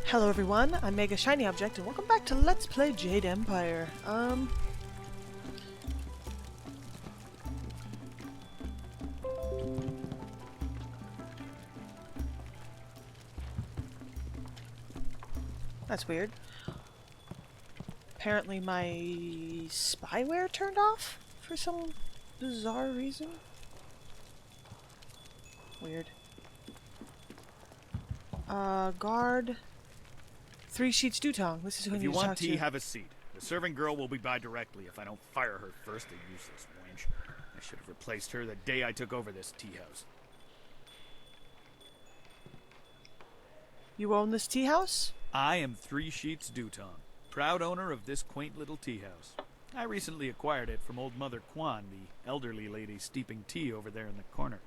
Hello everyone, I'm Mega Shiny Object, and welcome back to Let's Play Jade Empire. That's weird. Apparently my spyware turned off for some bizarre reason. Weird. Guard. 3 Sheets Dutong. This is who I need to talk to. If you want tea, have a seat. The serving girl will be by directly if I don't fire her first, a useless wench. I should have replaced her the day I took over this tea house. You own this tea house? I am 3 Sheets Dutong, proud owner of this quaint little tea house. I recently acquired it from old Mother Kwan, the elderly lady steeping tea over there in the corner.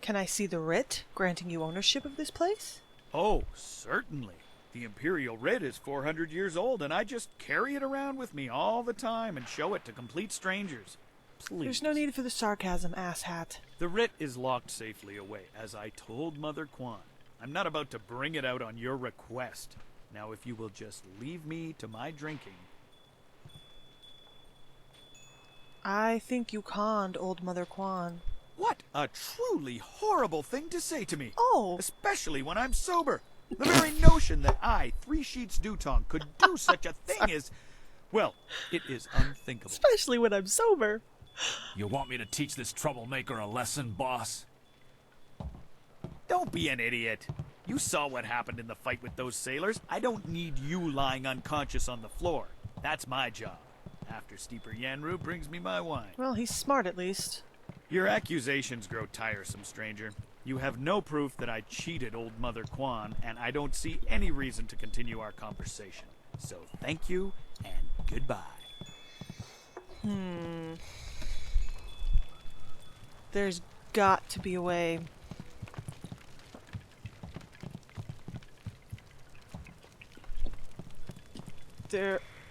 Can I see the writ granting you ownership of this place? Oh, certainly. The Imperial writ is 400 years old, and I just carry it around with me all the time and show it to complete strangers. Please. There's no need for the sarcasm, asshat. The writ is locked safely away, as I told Mother Kwan. I'm not about to bring it out on your request. Now, if you will just leave me to my drinking. I think you conned old Mother Kwan. What a truly horrible thing to say to me. Oh! Especially when I'm sober. The very notion that I, 3 Sheets Dutong, could do such a thing is... Well, it is unthinkable. Especially when I'm sober. You want me to teach this troublemaker a lesson, boss? Don't be an idiot. You saw what happened in the fight with those sailors. I don't need you lying unconscious on the floor. That's my job. After Steeper Yanru brings me my wine. Well, he's smart at least. Your accusations grow tiresome, stranger. You have no proof that I cheated old Mother Kwan, and I don't see any reason to continue our conversation. So thank you, and goodbye. There's got to be a way.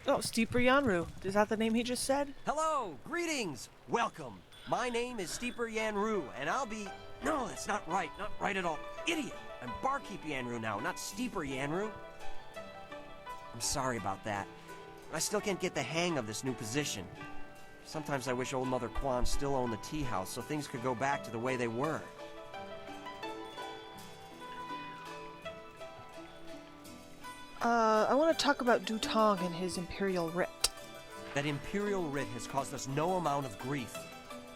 Oh, Steeper Yanru. Is that the name he just said? Hello, greetings, welcome. My name is Steeper Yanru, and I'll be... No, that's not right at all. Idiot! I'm Barkeep Yanru now, not Steeper Yanru. I'm sorry about that. I still can't get the hang of this new position. Sometimes I wish old Mother Kwan still owned the tea house so things could go back to the way they were. I want to talk about Dutong and his Imperial writ. That Imperial writ has caused us no amount of grief.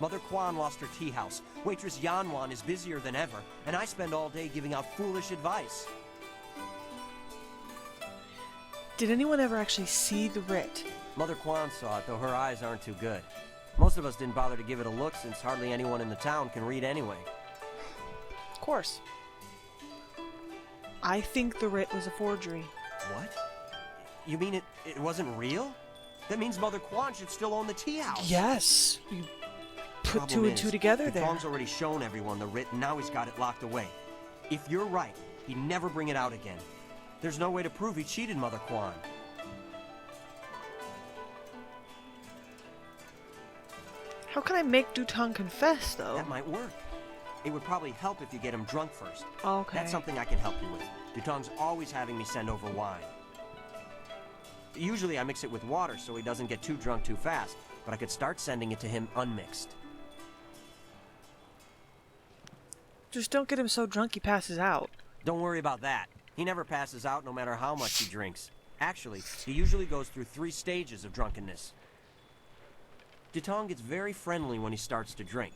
Mother Kwan lost her tea house, waitress Yanwan is busier than ever, and I spend all day giving out foolish advice. Did anyone ever actually see the writ? Mother Kwan saw it, though her eyes aren't too good. Most of us didn't bother to give it a look since hardly anyone in the town can read anyway. Of course. I think the writ was a forgery. What? You mean it wasn't real? That means Mother Kwan should still own the tea house. Yes! You put Problem two and is, two together there. Dutong's already shown everyone the writ, and now he's got it locked away. If you're right, he'd never bring it out again. There's no way to prove he cheated Mother Kwan. How can I make Dutong confess, though? That might work. It would probably help if you get him drunk first. Okay. That's something I can help you with. Dutong's always having me send over wine. Usually I mix it with water so he doesn't get too drunk too fast, but I could start sending it to him unmixed. Just don't get him so drunk he passes out. Don't worry about that. He never passes out no matter how much he drinks. Actually, he usually goes through 3 stages of drunkenness. Dutong gets very friendly when he starts to drink.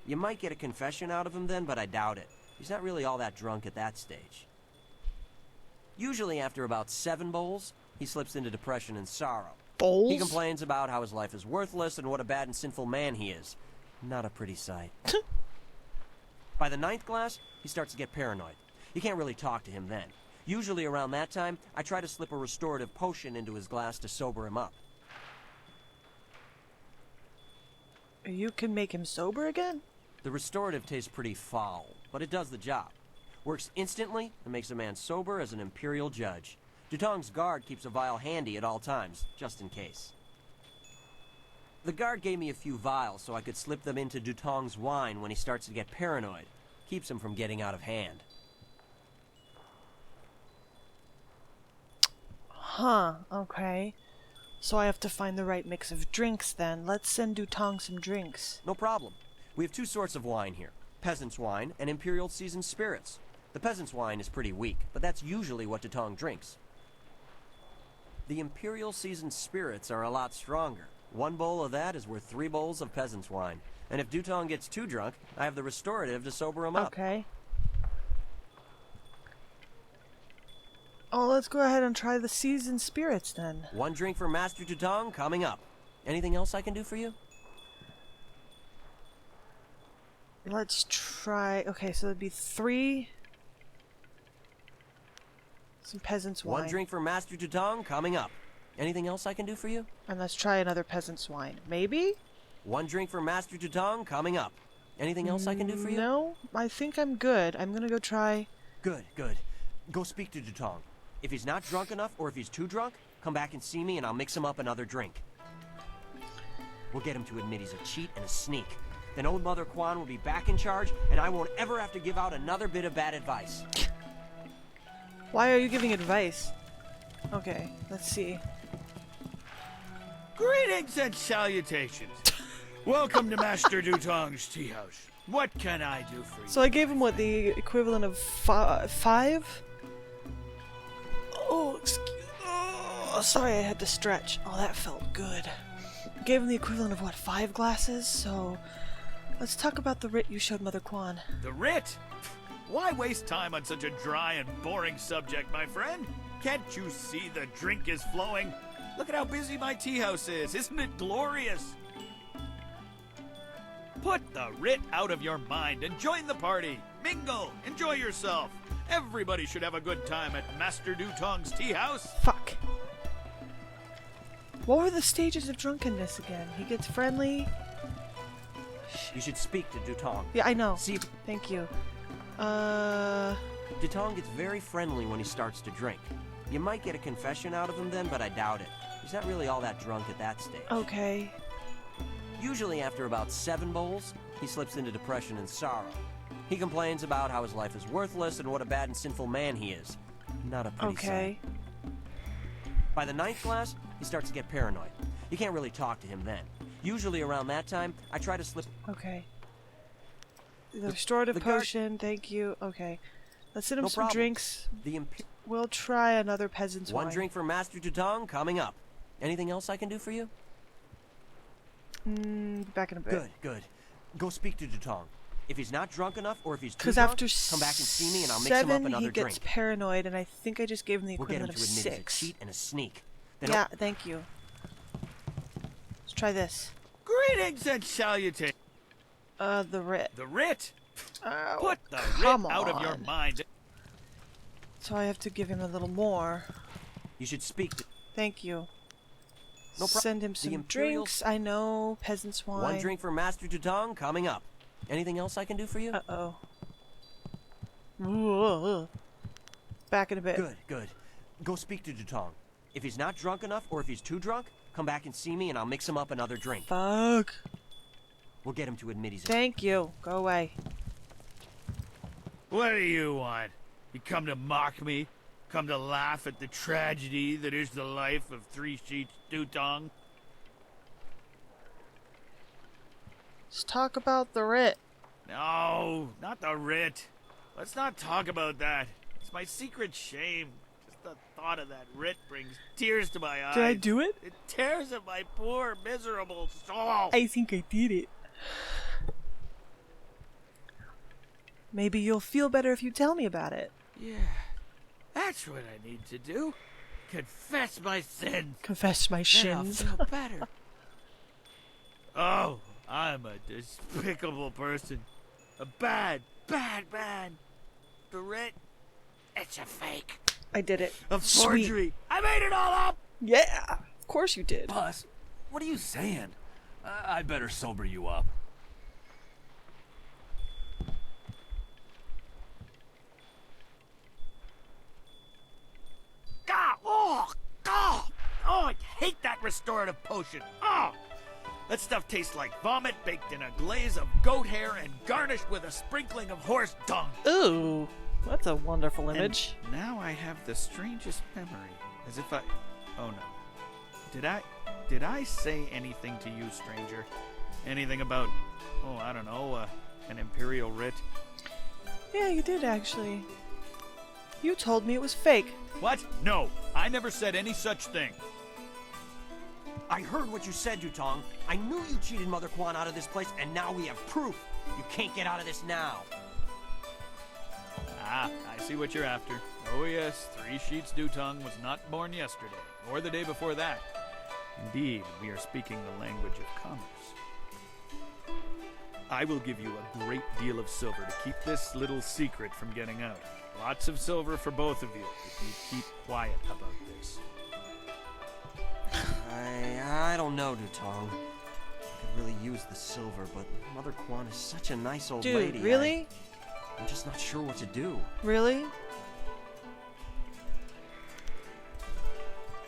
You might get a confession out of him then, but I doubt it. He's not really all that drunk at that stage. Usually after about 7 bowls, he slips into depression and sorrow. Bowls? He complains about how his life is worthless and what a bad and sinful man he is. Not a pretty sight. By the 9th glass, he starts to get paranoid. You can't really talk to him then. Usually around that time, I try to slip a restorative potion into his glass to sober him up. You can make him sober again? The restorative tastes pretty foul, but it does the job. Works instantly and makes a man sober as an imperial judge. Dutong's guard keeps a vial handy at all times, just in case. The guard gave me a few vials so I could slip them into Dutong's wine when he starts to get paranoid. Keeps him from getting out of hand. Huh, okay. So I have to find the right mix of drinks then. Let's send Dutong some drinks. No problem. We have two sorts of wine here. Peasant's wine and Imperial seasoned spirits. The peasant's wine is pretty weak, but that's usually what Dutong drinks. The Imperial seasoned spirits are a lot stronger. One bowl of that is worth 3 bowls of peasant's wine. And if Dutong gets too drunk, I have the restorative to sober him up. Okay. Oh, let's go ahead and try the seasoned spirits then. 1 drink for Master Dutong coming up. Anything else I can do for you? Let's try... Okay, so it'd be 3... Some peasant's wine. 1 drink for Master Dutong coming up. Anything else I can do for you? And let's try another peasant's wine. Maybe? 1 drink for Master Dutong coming up. Anything else I can do for you? No, I think I'm good. I'm gonna go try... Good, good. Go speak to Dutong. If he's not drunk enough, or if he's too drunk, come back and see me and I'll mix him up another drink. We'll get him to admit he's a cheat and a sneak. Then old Mother Quan will be back in charge, and I won't ever have to give out another bit of bad advice. Why are you giving advice? Okay, let's see. Greetings and salutations. Welcome to Master Dutong's tea house. What can I do for you? So I gave him what, the equivalent of 5? Oh, sorry, I had to stretch. Oh, that felt good. Gave him the equivalent of what, 5 glasses? So let's talk about the writ you showed Mother Quan. The writ? Why waste time on such a dry and boring subject, my friend? Can't you see the drink is flowing? Look at how busy my tea house is. Isn't it glorious? Put the writ out of your mind and join the party. Mingle. Enjoy yourself. Everybody should have a good time at Master Dutong's tea house. Fuck. What were the stages of drunkenness again? He gets friendly. You should speak to Dutong. Yeah, I know. See, Thank you. Dutong gets very friendly when he starts to drink. You might get a confession out of him then, but I doubt it. He's not really all that drunk at that stage. Okay. Usually after about 7 bowls, he slips into depression and sorrow. He complains about how his life is worthless and what a bad and sinful man he is. Not a pretty Okay. sight. By the 9th glass, he starts to get paranoid. You can't really talk to him then. Usually around that time, I try to slip... Okay. The restorative the guard- potion, thank you. Okay. Let's send him No some problem. drinks. The We'll try another peasant's One wine. drink for Master Dutong coming up. Anything else I can do for you? Back in a bit. Good, good. Go speak to Dutong. If he's not drunk enough, or if he's too Because drunk, after come back and see me and I'll mix him up 7, another he gets drink. paranoid, and I think I just gave him the We'll get him equivalent to of admit 6. he's a cheat and a sneak. Then Yeah, thank you. Let's try this. Greetings and salutations. The writ. The writ? Oh, Put the come writ out of your on. mind. So I have to give him a little more. You should speak to... Thank you. No pro- Send him The some Imperial- drinks. I know, peasant's wine. 1 drink for Master Dutong coming up. Anything else I can do for you? Uh-oh. Ooh. Back in a bit. Good, good. Go speak to Dutong. If he's not drunk enough, or if he's too drunk, come back and see me and I'll mix him up another drink. Fuck. We'll get him to admit he's a... Thank you. Go away. What do you want? You come to mock me? Come to laugh at the tragedy that is the life of Three Sheets Dutong? Let's talk about the writ. No, not the writ. Let's not talk about that. It's my secret shame. Just the thought of that writ brings tears to my eyes. Did I do it? It tears at my poor, miserable soul. I think I did it. Maybe you'll feel better if you tell me about it. Yeah, that's what I need to do. Confess my sins. Confess my Then I'll shins. feel better. Oh, I'm a despicable person. A bad, bad man. The writ, it's a fake. I did it. A Sweet. forgery. I made it all up. Yeah, of course you did. Buzz, what are you saying? I better sober you up. God, oh, God. Oh, I hate that restorative potion. Oh, that stuff tastes like vomit baked in a glaze of goat hair and garnished with a sprinkling of horse dung. Ooh, that's a wonderful image. And now I have the strangest memory. As if I... Oh no. Did I say anything to you, stranger? Anything about, oh, I don't know, an imperial writ? Yeah, you did actually. You told me it was fake. What? No, I never said any such thing. I heard what you said, Dutong. I knew you cheated Mother Quan out of this place, and now we have proof. You can't get out of this now. Ah, I see what you're after. Oh yes, 3 Sheets Dutong was not born yesterday, or the day before that. Indeed, we are speaking the language of commerce. I will give you a great deal of silver to keep this little secret from getting out. Lots of silver for both of you if you keep quiet about this. I don't know, Dutong. I could really use the silver, but Mother Quan is such a nice old lady. Dude, really? I'm just not sure what to do. Really?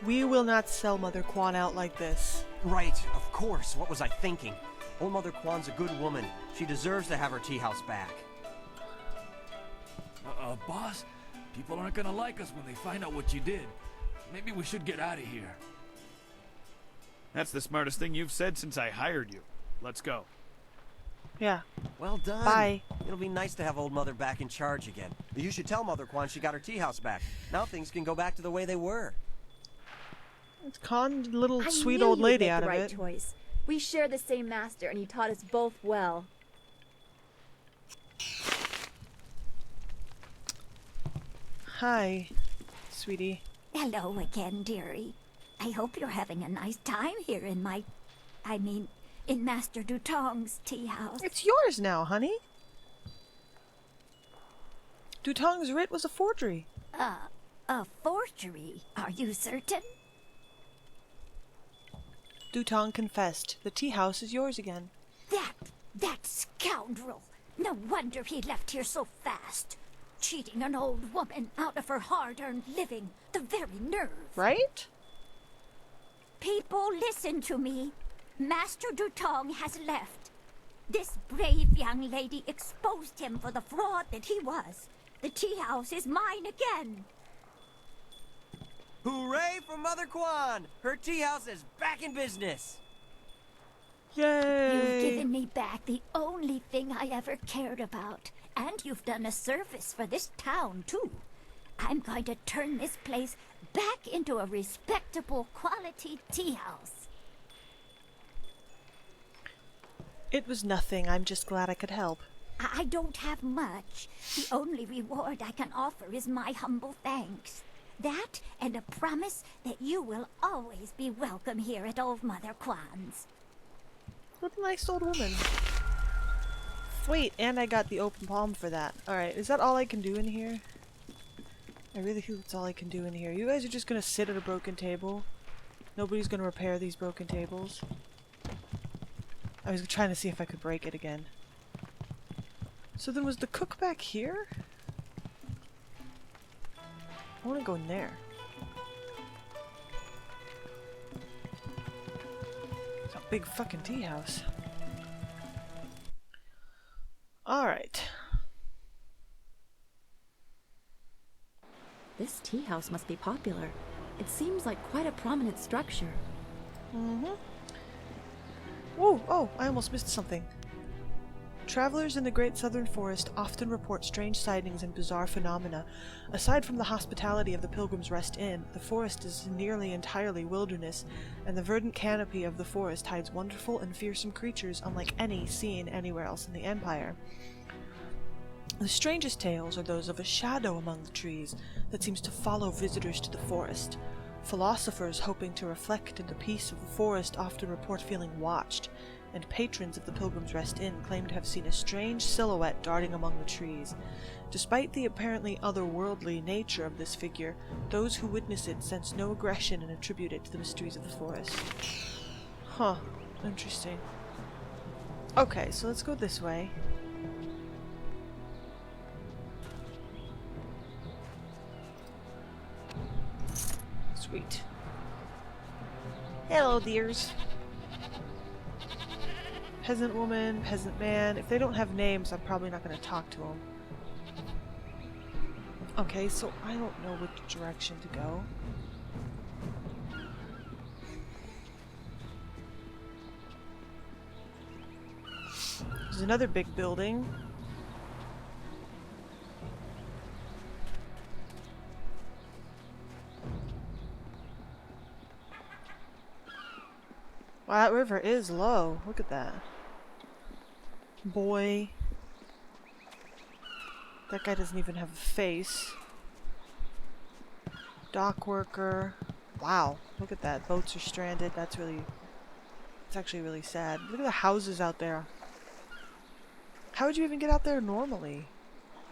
We will not sell Mother Quan out like this. Right, of course. What was I thinking? Old Mother Quan's a good woman. She deserves to have her tea house back. Boss, people aren't gonna like us when they find out what you did. Maybe we should get out of here. That's the smartest thing you've said since I hired you. Let's go. Yeah. Well done. Bye. It'll be nice to have old Mother back in charge again. You should tell Mother Quan she got her tea house back. Now things can go back to the way they were. Let's con the little I sweet knew old you would lady make out the of right it. choice. We share the same master, and he taught us both well. Hi, sweetie. Hello again, dearie. I hope you're having a nice time here in in Master Dutong's tea house. It's yours now, honey. Dutong's writ was a forgery. A forgery? Are you certain? Dutong confessed. The tea house is yours again. That scoundrel! No wonder he left here so fast. Cheating an old woman out of her hard-earned living. The very nerve. Right? People, listen to me. Master Dutong has left. This brave young lady exposed him for the fraud that he was. The tea house is mine again. Hooray for Mother Quan! Her tea house is back in business. Yay! You've given me back the only thing I ever cared about. And you've done a service for this town, too. I'm going to turn this place back into a respectable quality tea house. It was nothing. I'm just glad I could help. I don't have much. The only reward I can offer is my humble thanks. That and a promise that you will always be welcome here at Old Mother Quan's. What a nice old woman. Wait, and I got the open palm for that. Alright, is that all I can do in here? I really think that's all I can do in here. You guys are just gonna sit at a broken table? Nobody's gonna repair these broken tables? I was trying to see if I could break it again. So then was the cook back here? I wanna go in there. It's a big fucking tea house. Alright. This tea house must be popular. It seems like quite a prominent structure. Whoa, oh, I almost missed something. Travelers in the Great Southern Forest often report strange sightings and bizarre phenomena. Aside from the hospitality of the Pilgrim's Rest Inn, the forest is nearly entirely wilderness, and the verdant canopy of the forest hides wonderful and fearsome creatures unlike any seen anywhere else in the Empire. The strangest tales are those of a shadow among the trees that seems to follow visitors to the forest. Philosophers hoping to reflect in the peace of the forest often report feeling watched, and patrons of the Pilgrim's Rest Inn claim to have seen a strange silhouette darting among the trees. Despite the apparently otherworldly nature of this figure, those who witness it sense no aggression and attribute it to the mysteries of the forest. Huh. Interesting. Okay, so let's go this way. Sweet. Hello, dears. Peasant woman, peasant man. If they don't have names, I'm probably not going to talk to them. Okay, so I don't know which direction to go. There's another big building. Wow, that river is low. Look at that. Boy. That guy doesn't even have a face. Dock worker. Wow, look at that. Boats are stranded. It's actually really sad. Look at the houses out there. How would you even get out there normally?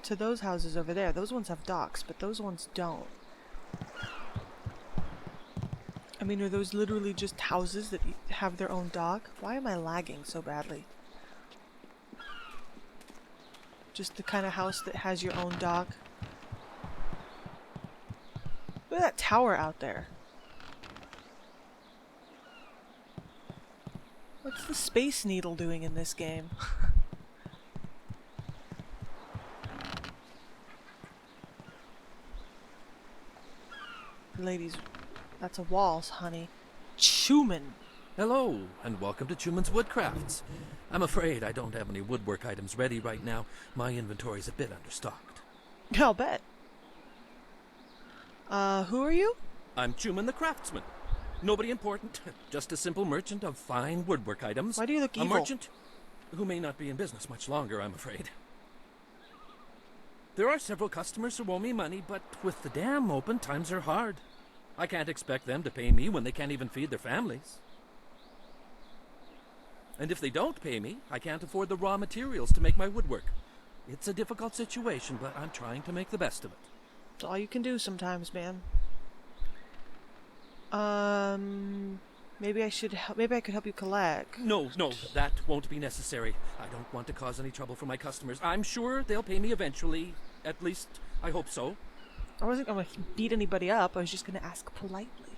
To those houses over there. Those ones have docks, but those ones don't. I mean, are those literally just houses that have their own dock? Why am I lagging so badly? Just the kind of house that has your own dock. Look at that tower out there. What's the Space Needle doing in this game? Ladies, that's a waltz, honey. Chuman! Hello, and welcome to Chuman's Woodcrafts. I'm afraid I don't have any woodwork items ready right now. My inventory's a bit understocked. I'll bet. Who are you? I'm Chuman the Craftsman. Nobody important, just a simple merchant of fine woodwork items. Why do you look evil? A merchant who may not be in business much longer, I'm afraid. There are several customers who owe me money, but with the dam open, times are hard. I can't expect them to pay me when they can't even feed their families. And if they don't pay me, I can't afford the raw materials to make my woodwork. It's a difficult situation, but I'm trying to make the best of it. It's all you can do sometimes, man. Maybe I could help you collect. No, that won't be necessary. I don't want to cause any trouble for my customers. I'm sure they'll pay me eventually. At least, I hope so. I wasn't gonna beat anybody up. I was just gonna ask politely.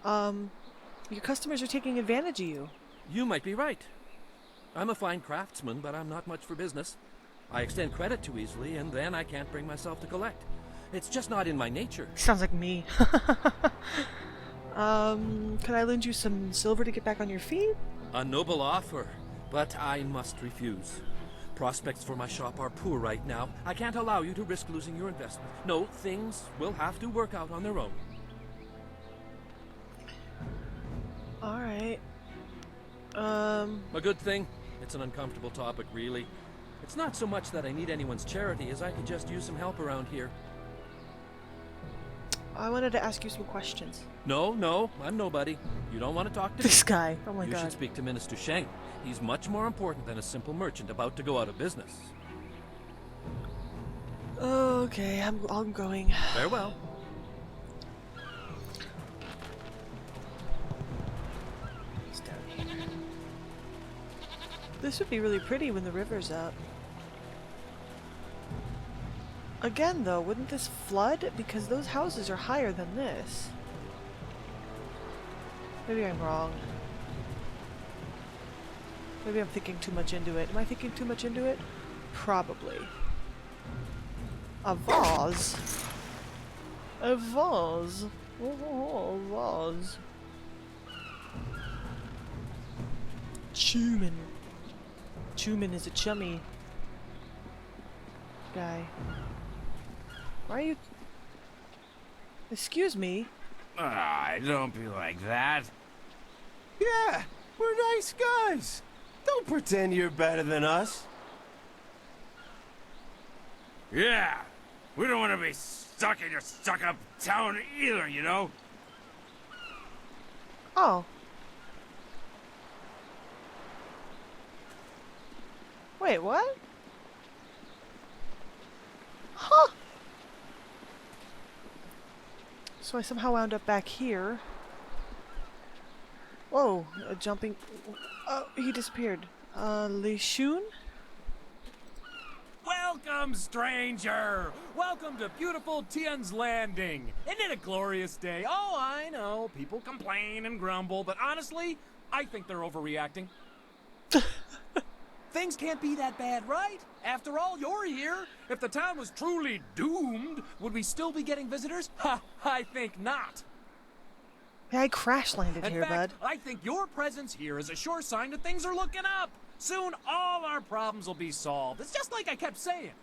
Your customers are taking advantage of you. You might be right. I'm a fine craftsman, but I'm not much for business. I extend credit too easily, and then I can't bring myself to collect. It's just not in my nature. Sounds like me. Could I lend you some silver to get back on your feet? A noble offer, but I must refuse. Prospects for my shop are poor right now. I can't allow you to risk losing your investment. No, things will have to work out on their own. Alright. A good thing. It's an uncomfortable topic, really. It's not so much that I need anyone's charity as I could just use some help around here. I wanted to ask you some questions. No, I'm nobody. You don't want to talk to This me. guy. Oh my You god. should speak to Minister Sheng. He's much more important than a simple merchant about to go out of business. Okay, I'm going. Farewell. It's down here. This would be really pretty when the river's up. Again, though, wouldn't this flood? Because those houses are higher than this. Maybe I'm wrong. Maybe I'm thinking too much into it. Am I thinking too much into it? Probably. A vase. A vase. Oh, a vase. Chuman. Chuman is a chummy guy. Why are you... Excuse me? Don't be like that. Yeah, we're nice guys. Don't pretend you're better than us. Yeah, we don't want to be stuck in your stuck-up town either, you know? Oh. Wait, what? Huh. So I somehow wound up back here. Whoa, a jumping... Oh, he disappeared. Li Shun? Welcome, stranger! Welcome to beautiful Tian's Landing. Isn't it a glorious day? Oh, I know. People complain and grumble, but honestly, I think they're overreacting. Things can't be that bad, right? After all, you're here. If the town was truly doomed, would we still be getting visitors? Ha! I think not. Yeah, I crash landed In here, fact, bud. I think your presence here is a sure sign that things are looking up. Soon all our problems will be solved. It's just like I kept saying.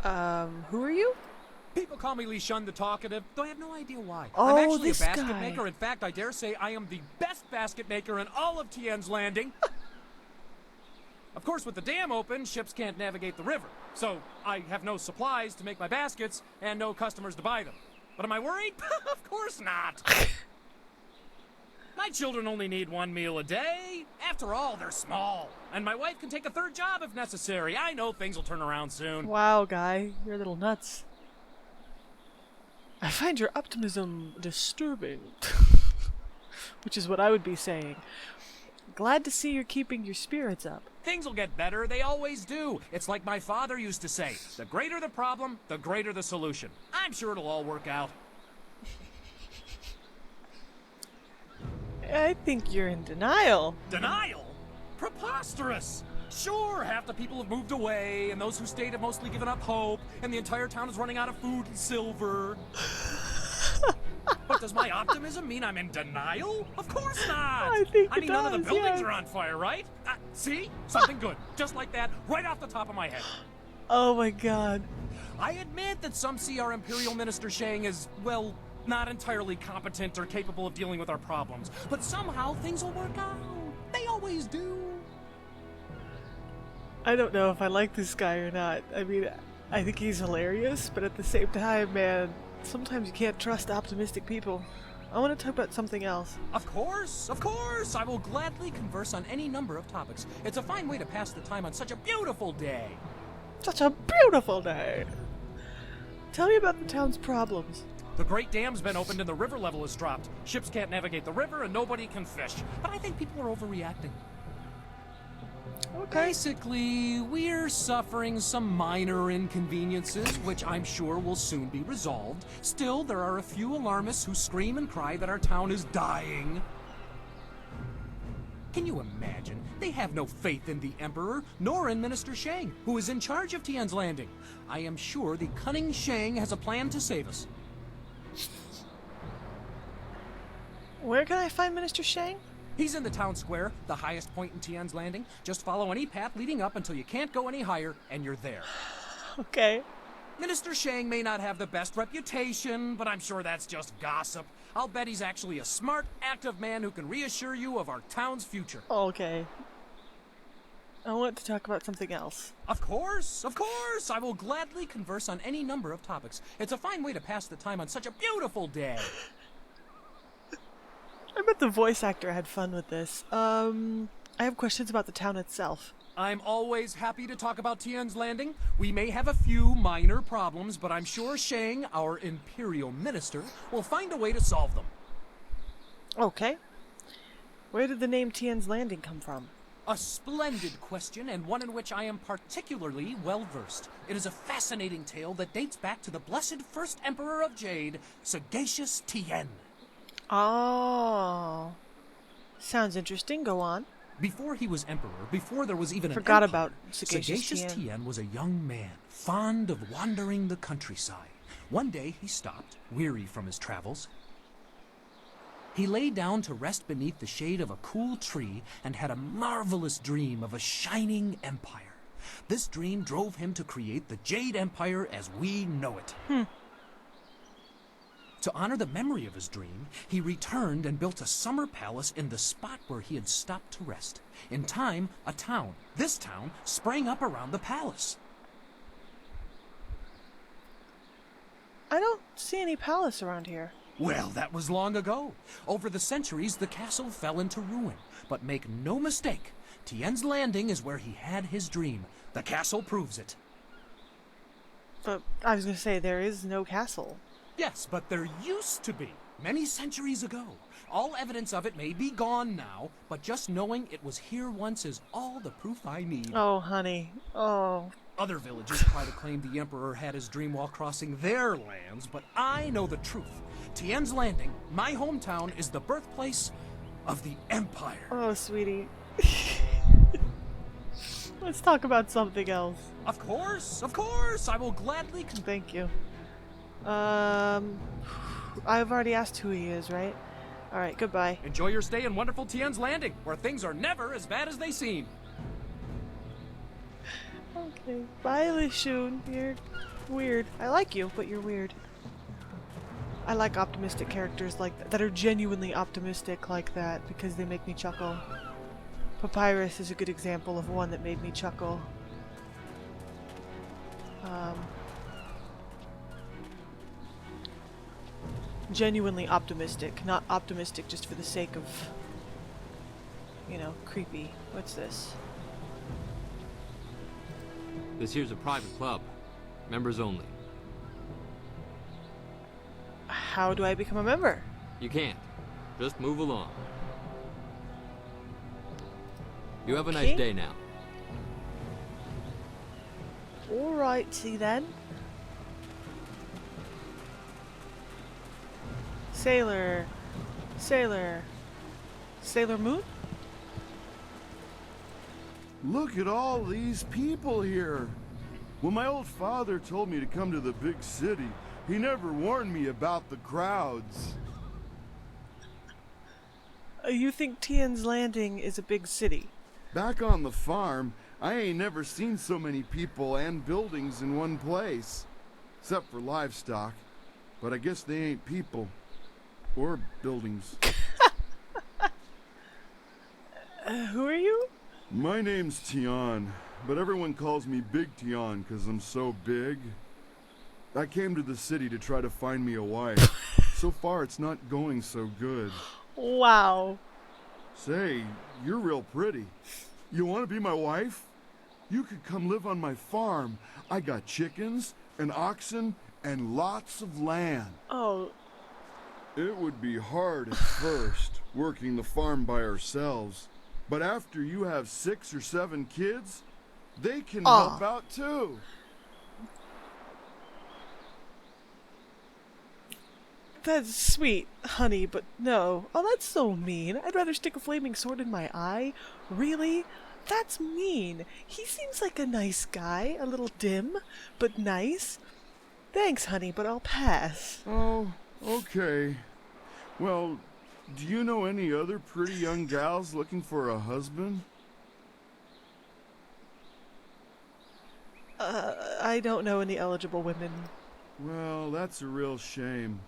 Who are you? People call me Lee Shun the Talkative, though I have no idea why. Oh, I'm actually a this basket guy. maker. In fact, I dare say I am the best basket maker in all of Tien's Landing. Of course, with the dam open, ships can't navigate the river. So I have no supplies to make my baskets and no customers to buy them. But am I worried? Of course not. My children only need one meal a day. After all, they're small. And my wife can take a third job if necessary. I know things will turn around soon. Wow, guy, you're a little nuts. I find your optimism disturbing. Which is what I would be saying. Glad to see you're keeping your spirits up. Things will get better. They always do. It's like my father used to say, the greater the problem, the greater the solution. I'm sure it'll all work out. I think you're in denial. Denial? Preposterous! Sure, half the people have moved away, and those who stayed have mostly given up hope, and the entire town is running out of food and silver. But does my optimism mean I'm in denial? Of course not! I think I mean, it none of the does, buildings yeah. are on fire, right? See? Something good. Just like that, right off the top of my head. Oh my god. I admit that some see our Imperial Minister Shang as, well, not entirely competent or capable of dealing with our problems. But somehow things will work out. They always do. I don't know if I like this guy or not. I mean, I think he's hilarious, but at the same time, man, sometimes you can't trust optimistic people. I want to talk about something else. Of course, of course. I will gladly converse on any number of topics. It's a fine way to pass the time on such a beautiful day. Such a beautiful day. Tell me about the town's problems. The Great Dam's been opened and the river level has dropped. Ships can't navigate the river and nobody can fish. But I think people are overreacting. Okay. Basically, we're suffering some minor inconveniences, which I'm sure will soon be resolved. Still, there are a few alarmists who scream and cry that our town is dying. Can you imagine? They have no faith in the Emperor, nor in Minister Shang, who is in charge of Tien's Landing. I am sure the cunning Shang has a plan to save us. Where can I find Minister Shang? He's in the town square, the highest point in Tien's Landing. Just follow any path leading up until you can't go any higher, and you're there. Okay. Minister Shang may not have the best reputation, but I'm sure that's just gossip. I'll bet he's actually a smart, active man who can reassure you of our town's future. Okay. I want to talk about something else. Of course, of course! I will gladly converse on any number of topics. It's a fine way to pass the time on such a beautiful day. I bet the voice actor had fun with this. I have questions about the town itself. I'm always happy to talk about Tien's Landing. We may have a few minor problems, but I'm sure Shang, our Imperial Minister, will find a way to solve them. Okay. Where did the name Tien's Landing come from? A splendid question, and one in which I am particularly well-versed. It is a fascinating tale that dates back to the blessed first Emperor of Jade, Sagacious Tien. Oh. Sounds interesting. Go on. Before he was emperor, before there was even Forgot an empire, about Sagacious Tien was a young man, fond of wandering the countryside. One day he stopped, weary from his travels. He lay down to rest beneath the shade of a cool tree and had a marvelous dream of a shining empire. This dream drove him to create the Jade Empire as we know it. To honor the memory of his dream, he returned and built a summer palace in the spot where he had stopped to rest. In time, a town, this town, sprang up around the palace. I don't see any palace around here. Well, that was long ago. Over the centuries, the castle fell into ruin. But make no mistake, Tien's Landing is where he had his dream. The castle proves it. But I was going to say, there is no castle. Yes, but there used to be, many centuries ago. All evidence of it may be gone now, but just knowing it was here once is all the proof I need. Oh, honey. Oh. Other villages try to claim the Emperor had his dream while crossing their lands, but I know the truth. Tien's Landing, my hometown, is the birthplace of the Empire. Oh, sweetie. Let's talk about something else. Of course, I will gladly... Thank you. I've already asked who he is, right? Alright, goodbye. Enjoy your stay in wonderful Tien's Landing, where things are never as bad as they seem. Okay. Bye, Lishun. You're weird. I like you, but you're weird. I like optimistic characters like that are genuinely optimistic like that because they make me chuckle. Papyrus is a good example of one that made me chuckle. Genuinely optimistic, not optimistic just for the sake of, you know, creepy. What's this? This here's a private club. Members only. How do I become a member? You can't. Just move along. You have a Okay. nice day now. Alrighty then. Sailor. Sailor. Sailor Moon? Look at all these people here. When my old father told me to come to the big city, he never warned me about the crowds. You think Tien's Landing is a big city? Back on the farm, I ain't never seen so many people and buildings in one place. Except for livestock. But I guess they ain't people. Or buildings. Who are you? My name's Tian, but everyone calls me Big Tian because I'm so big. I came to the city to try to find me a wife. So far, it's not going so good. Wow. Say, you're real pretty. You want to be my wife? You could come live on my farm. I got chickens and oxen and lots of land. Oh. It would be hard at first, working the farm by ourselves. But after you have 6 or 7 kids, they can help out too. That's sweet, honey, but no. Oh, that's so mean. I'd rather stick a flaming sword in my eye. Really? That's mean. He seems like a nice guy, a little dim, but nice. Thanks, honey, but I'll pass. Oh, okay. Well, do you know any other pretty young gals looking for a husband? I don't know any eligible women. Well, that's a real shame.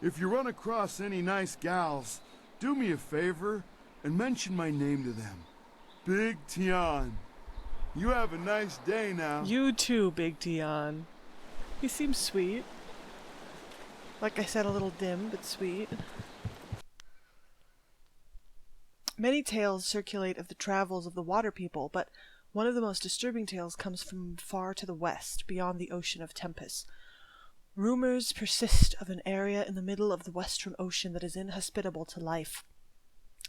If you run across any nice gals, do me a favor and mention my name to them. Big Tian. You have a nice day now. You too, Big Tian. He seems sweet. Like I said, a little dim, but sweet. Many tales circulate of the travels of the water people, but one of the most disturbing tales comes from far to the west, beyond the ocean of Tempest. Rumors persist of an area in the middle of the western ocean that is inhospitable to life.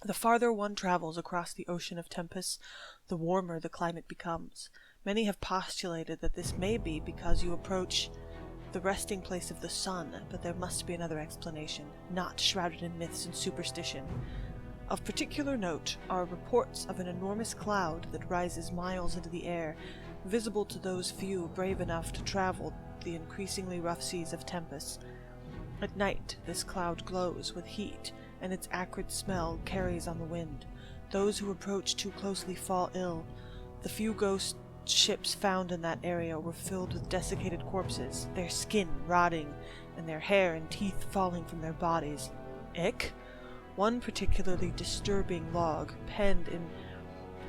The farther one travels across the ocean of Tempest, the warmer the climate becomes. Many have postulated that this may be because you approach the resting place of the sun, but there must be another explanation, not shrouded in myths and superstition. Of particular note are reports of an enormous cloud that rises miles into the air, visible to those few brave enough to travel the increasingly rough seas of Tempest. At night, this cloud glows with heat, and its acrid smell carries on the wind. Those who approach too closely fall ill. The few ghost ships found in that area were filled with desiccated corpses, their skin rotting, and their hair and teeth falling from their bodies. Ick? One particularly disturbing log, penned in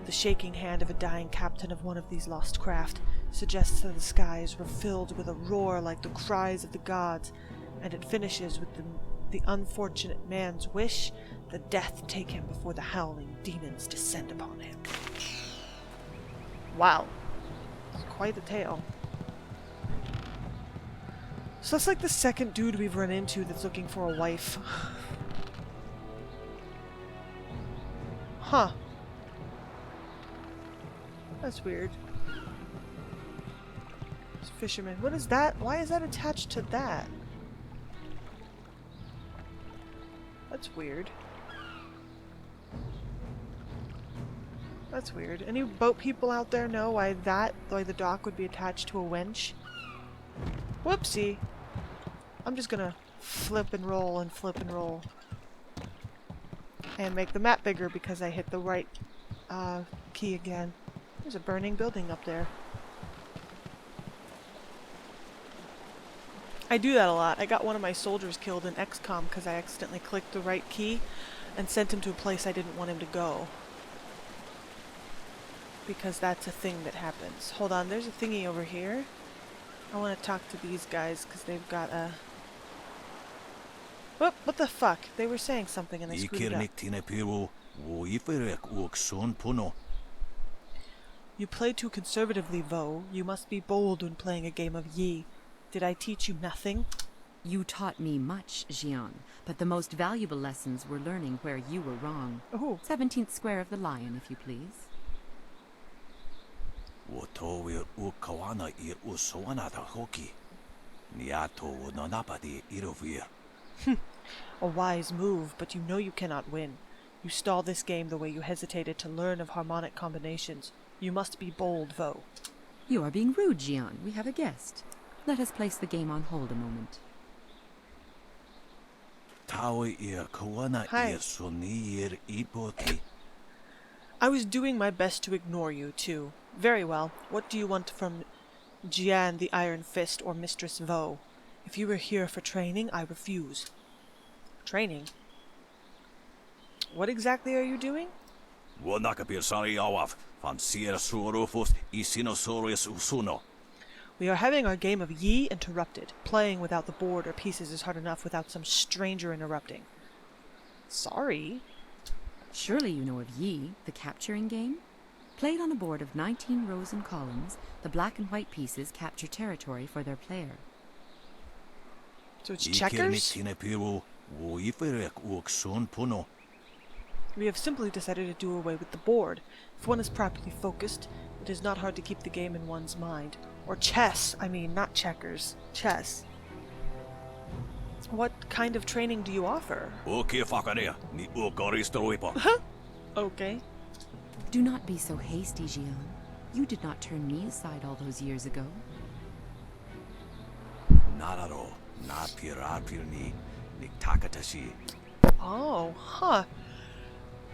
the shaking hand of a dying captain of one of these lost craft, suggests that the skies were filled with a roar like the cries of the gods, and it finishes with the unfortunate man's wish that death take him before the howling demons descend upon him. Wow. It's quite a tale. So that's like the second dude we've run into that's looking for a wife. Huh. That's weird. It's fisherman. What is that? Why is that attached to that? That's weird. That's weird. Any boat people out there know why the dock would be attached to a winch? Whoopsie. I'm just gonna flip and roll and flip and roll. And make the map bigger because I hit the right key again. There's a burning building up there. I do that a lot. I got one of my soldiers killed in XCOM because I accidentally clicked the right key and sent him to a place I didn't want him to go. Because that's a thing that happens. Hold on, there's a thingy over here. I want to talk to these guys because they've got a... Whoop, what the fuck? They were saying something and they screwed it up. You play too conservatively, Vo. You must be bold when playing a game of Yi. Did I teach you nothing? You taught me much, Jian, but the most valuable lessons were learning where you were wrong. Oh. 17th square of the lion, if you please. A wise move, but you know you cannot win. You stall this game the way you hesitated to learn of harmonic combinations. You must be bold, Vo. You are being rude, Jian. We have a guest. Let us place the game on hold a moment. Hi. I was doing my best to ignore you, too. Very well. What do you want from Jian the Iron Fist or Mistress Vo? If you were here for training, I refuse. Training? What exactly are you doing? We are having our game of Yi interrupted. Playing without the board or pieces is hard enough without some stranger interrupting. Sorry. Surely you know of Yi, the capturing game? Played on a board of 19 rows and columns, the black and white pieces capture territory for their player. So it's checkers? We have simply decided to do away with the board. If one is properly focused, it is not hard to keep the game in one's mind. Or chess, I mean, not checkers. Chess. What kind of training do you offer? Okay. Do not be so hasty, Jian. You did not turn me aside all those years ago. Oh, huh.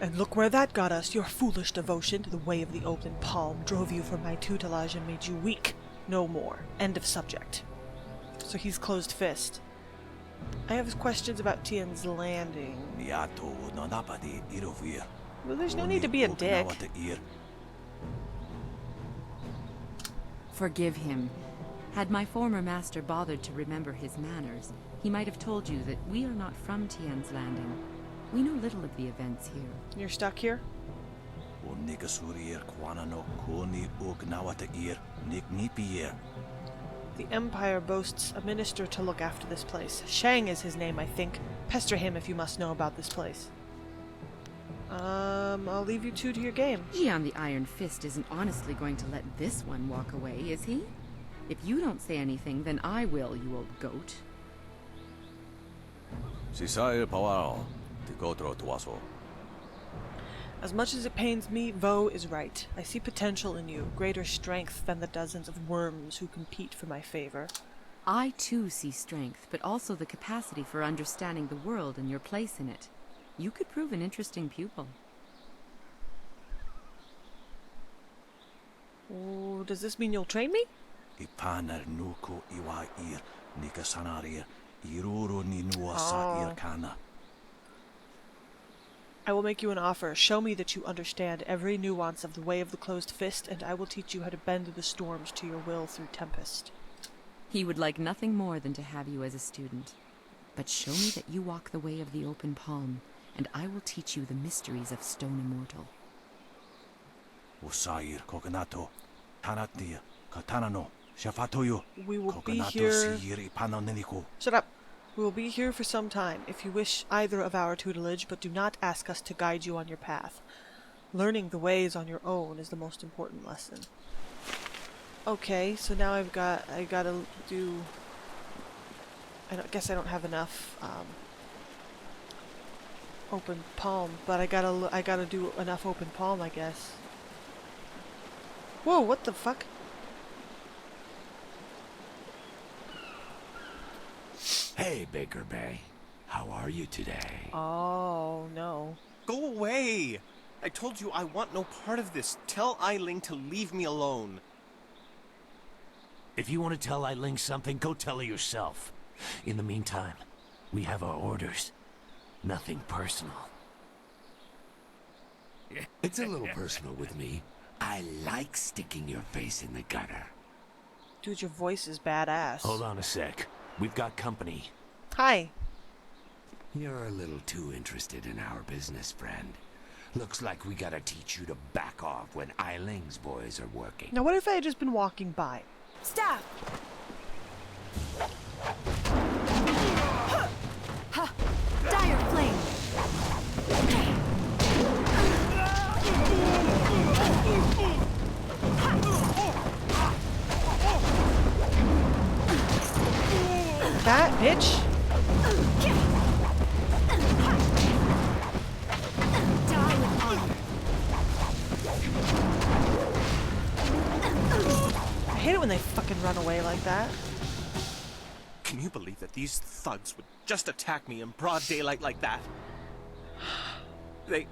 And look where that got us. Your foolish devotion to the way of the open palm drove you from my tutelage and made you weak. No more. End of subject. So he's closed fist. I have questions about Tian's Landing. Well, there's no need to be a dick. Forgive him. Had my former master bothered to remember his manners, he might have told you that we are not from Tian's Landing. We know little of the events here. You're stuck here? The Empire boasts a minister to look after this place. Shang is his name, I think. Pester him if you must know about this place. I'll leave you two to your game. Jian the Iron Fist isn't honestly going to let this one walk away, is he? If you don't say anything, then I will, you old goat. As much as it pains me, Vo is right. I see potential in you, greater strength than the dozens of worms who compete for my favor. I too see strength, but also the capacity for understanding the world and your place in it. You could prove an interesting pupil. Oh, does this mean you'll train me? I will make you an offer. Show me that you understand every nuance of the way of the closed fist, and I will teach you how to bend the storms to your will through tempest. He would like nothing more than to have you as a student. But show me that you walk the way of the open palm, and I will teach you the mysteries of Stone Immortal. We will be here... Shut up. We will be here for some time, if you wish either of our tutelage, but do not ask us to guide you on your path. Learning the ways on your own is the most important lesson. Okay, so now I gotta do... I guess I don't have enough, open palm, but I gotta do enough open palm, I guess. Whoa, what the fuck? Hey, Baker Bay. How are you today? Oh, no. Go away! I told you I want no part of this. Tell Eiling to leave me alone. If you want to tell Eiling something, go tell her yourself. In the meantime, we have our orders. Nothing personal. It's a little personal with me. I like sticking your face in the gutter. Dude, your voice is badass. Hold on a sec. We've got company. Hi. You're a little too interested in our business, friend. Looks like we gotta teach you to back off when Eiling's boys are working. Now what if I had just been walking by? Stop! Dire flame! That bitch! Die with honor! I hate it when they fucking run away like that. Can you believe that these thugs would just attack me in broad daylight like that? They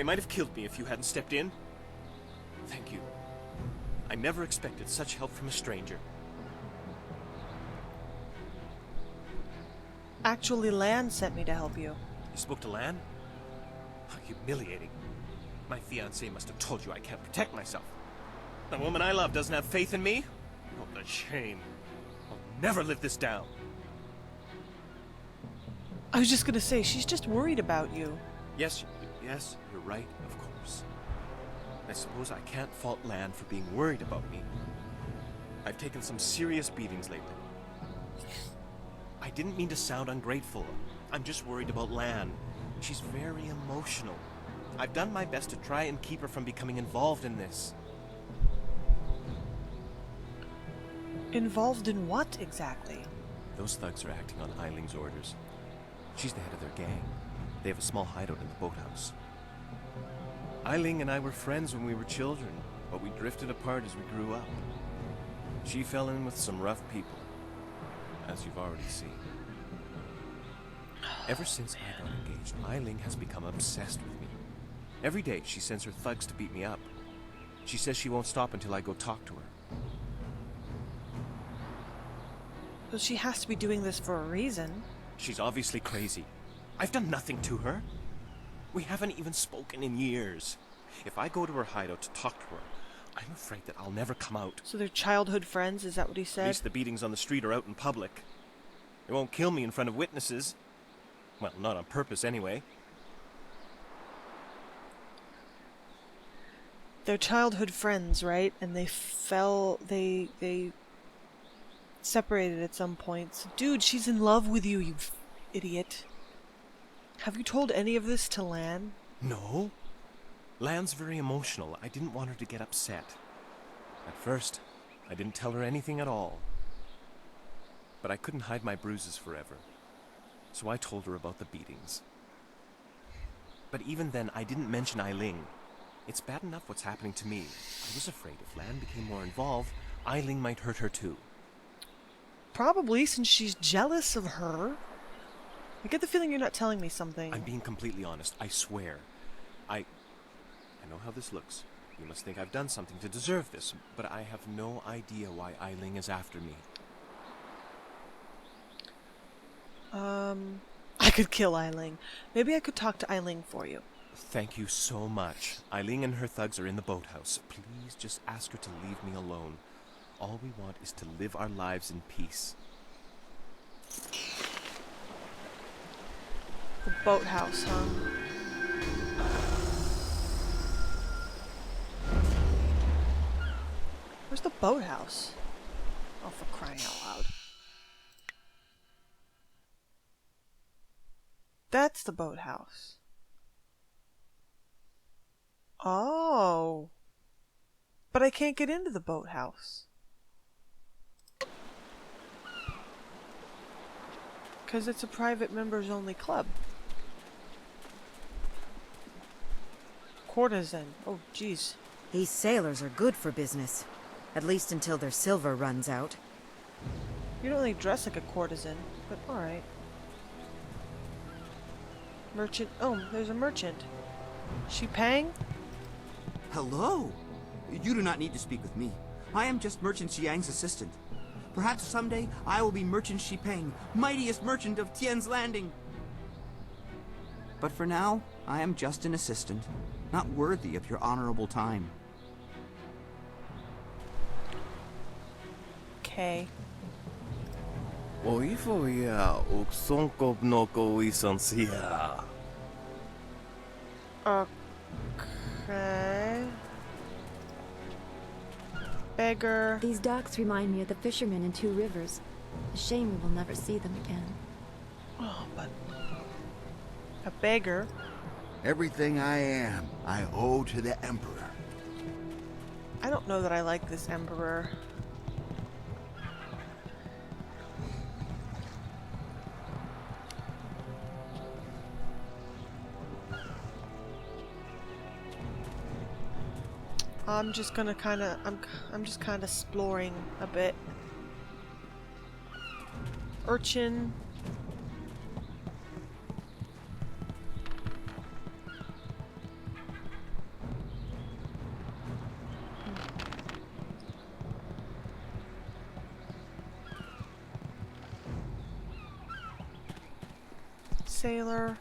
might have killed me if you hadn't stepped in. Thank you. I never expected such help from a stranger. Actually, Lan sent me to help you. You spoke to Lan? How humiliating. My fiancé must have told you I can't protect myself. The woman I love doesn't have faith in me? Oh, the shame. I'll never live this down. I was just gonna say, she's just worried about you. Yes, you're right, of course. I suppose I can't fault Lan for being worried about me. I've taken some serious beatings lately. I didn't mean to sound ungrateful. I'm just worried about Lan. She's very emotional. I've done my best to try and keep her from becoming involved in this. Involved in what, exactly? Those thugs are acting on Eiling's orders. She's the head of their gang. They have a small hideout in the boathouse. Eiling and I were friends when we were children, but we drifted apart as we grew up. She fell in with some rough people, as you've already seen. Ever since I got engaged, Eiling has become obsessed with me. Every day she sends her thugs to beat me up. She says she won't stop until I go talk to her. Well, she has to be doing this for a reason. She's obviously crazy. I've done nothing to her. We haven't even spoken in years. If I go to her hideout to talk to her, I'm afraid that I'll never come out. So they're childhood friends, is that what he At said? least the beatings on the street are out in public. They won't kill me in front of witnesses. Well, not on purpose anyway. They're childhood friends, right? And they separated at some points. Dude, she's in love with you, you idiot. Have you told any of this to Lan? No. Lan's very emotional. I didn't want her to get upset. At first, I didn't tell her anything at all. But I couldn't hide my bruises forever. So I told her about the beatings. But even then, I didn't mention Eiling. It's bad enough what's happening to me. I was afraid if Lan became more involved, Eiling might hurt her too. Probably, since she's jealous of her. I get the feeling you're not telling me something. I'm being completely honest, I swear. I know how this looks. You must think I've done something to deserve this, but I have no idea why Eiling is after me. I could kill Eiling. Maybe I could talk to Eiling for you. Thank you so much. Eiling and her thugs are in the boathouse. Please just ask her to leave me alone. All we want is to live our lives in peace. The boathouse, huh? Where's the boathouse? Oh, for crying out loud. That's the boathouse. Oh. But I can't get into the boathouse. Because it's a private members-only club. Courtesan. Oh, jeez. These sailors are good for business. At least until their silver runs out. You don't really dress like a courtesan, but alright. Merchant. Oh, there's a merchant. Shipang? Hello. You do not need to speak with me. I am just Merchant Xiang's assistant. Perhaps someday I will be Merchant Shipang, mightiest merchant of Tian's Landing. But for now, I am just an assistant, not worthy of your honorable time. Okay. Oifoya uksonkop noko uisonsia. Okay. Beggar. These docks remind me of the fishermen in Two Rivers. A shame we will never see them again. Oh, but a beggar. Everything I am, I owe to the Emperor. I don't know that I like this Emperor. I'm just gonna I'm just kinda exploring a bit. Urchin. Sailor.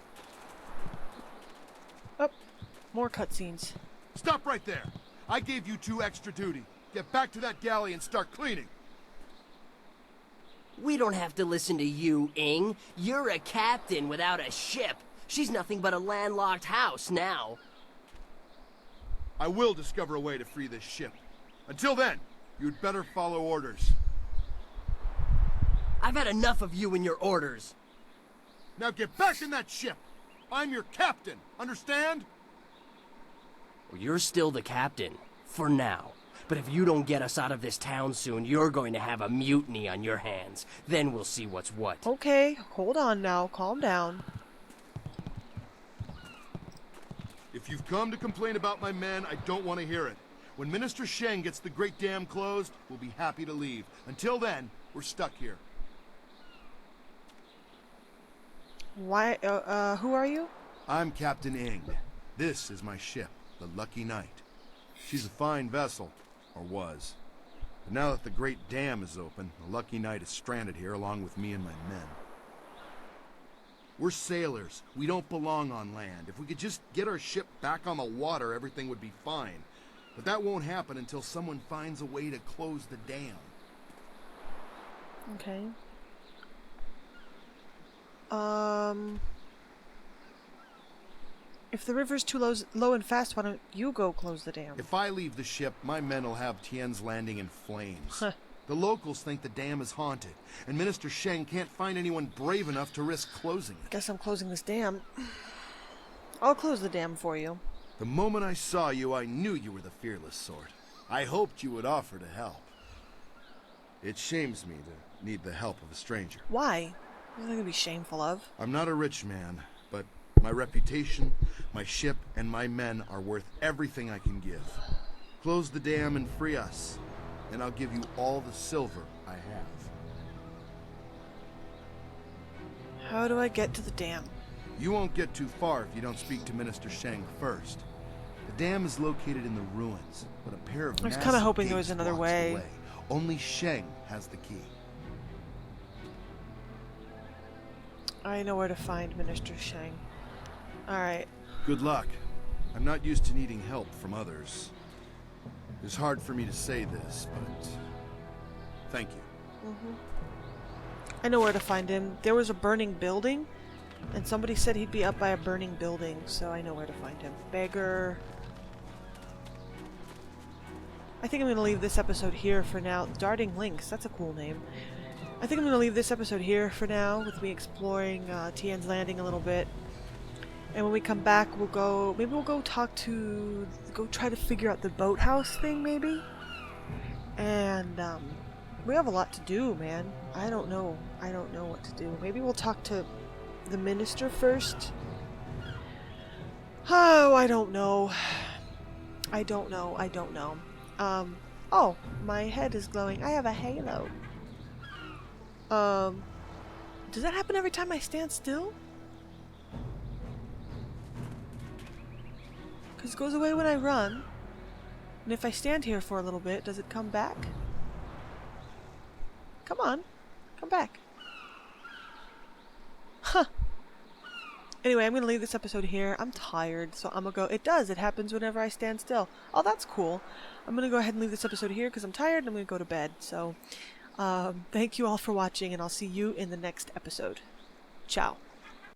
Oh, more cutscenes. Stop right there! I gave you 2 extra duty. Get back to that galley and start cleaning. We don't have to listen to you, Ing. You're a captain without a ship. She's nothing but a landlocked house now. I will discover a way to free this ship. Until then, you'd better follow orders. I've had enough of you and your orders. Now get back in that ship! I'm your captain, understand? Well, you're still the captain, for now. But if you don't get us out of this town soon, you're going to have a mutiny on your hands. Then we'll see what's what. Okay, hold on now. Calm down. If you've come to complain about my men, I don't want to hear it. When Minister Sheng gets the Great Dam closed, we'll be happy to leave. Until then, we're stuck here. Why, who are you? I'm Captain Ing. This is my ship, the Lucky Knight. She's a fine vessel, or was. But now that the Great Dam is open, the Lucky Knight is stranded here along with me and my men. We're sailors. We don't belong on land. If we could just get our ship back on the water, everything would be fine. But that won't happen until someone finds a way to close the dam. Okay. If the river's too low and fast, why don't you go close the dam? If I leave the ship, my men will have Tian's Landing in flames. The locals think the dam is haunted, and Minister Sheng can't find anyone brave enough to risk closing it. Guess I'm closing this dam. I'll close the dam for you. The moment I saw you, I knew you were the fearless sort. I hoped you would offer to help. It shames me to need the help of a stranger. Why? There's nothing to be shameful of. I'm not a rich man, but my reputation, my ship, and my men are worth everything I can give. Close the dam and free us, and I'll give you all the silver I have. How do I get to the dam? You won't get too far if you don't speak to Minister Sheng first. The dam is located in the ruins, but a pair of I was kind of hoping there was gates another blocks way. the way. Only Sheng has the key. I know where to find Minister Sheng. Alright. Good luck. I'm not used to needing help from others. It's hard for me to say this, but thank you. I know where to find him. There was a burning building, and somebody said he'd be up by a burning building, so I know where to find him. Beggar. I think I'm going to leave this episode here for now. Darting Lynx, that's a cool name. I think I'm going to leave this episode here for now, with me exploring Tian's Landing a little bit. And when we come back, maybe we'll go try to figure out the boathouse thing, maybe? And, we have a lot to do, man. I don't know what to do. Maybe we'll talk to the minister first? Oh, I don't know. Oh, my head is glowing. I have a halo. Does that happen every time I stand still? Because it goes away when I run. And if I stand here for a little bit, does it come back? Come on. Come back. Huh. Anyway, I'm going to leave this episode here. I'm tired, so I'm going to go. It does. It happens whenever I stand still. Oh, that's cool. I'm going to go ahead and leave this episode here because I'm tired and I'm going to go to bed. So, thank you all for watching, and I'll see you in the next episode. Ciao.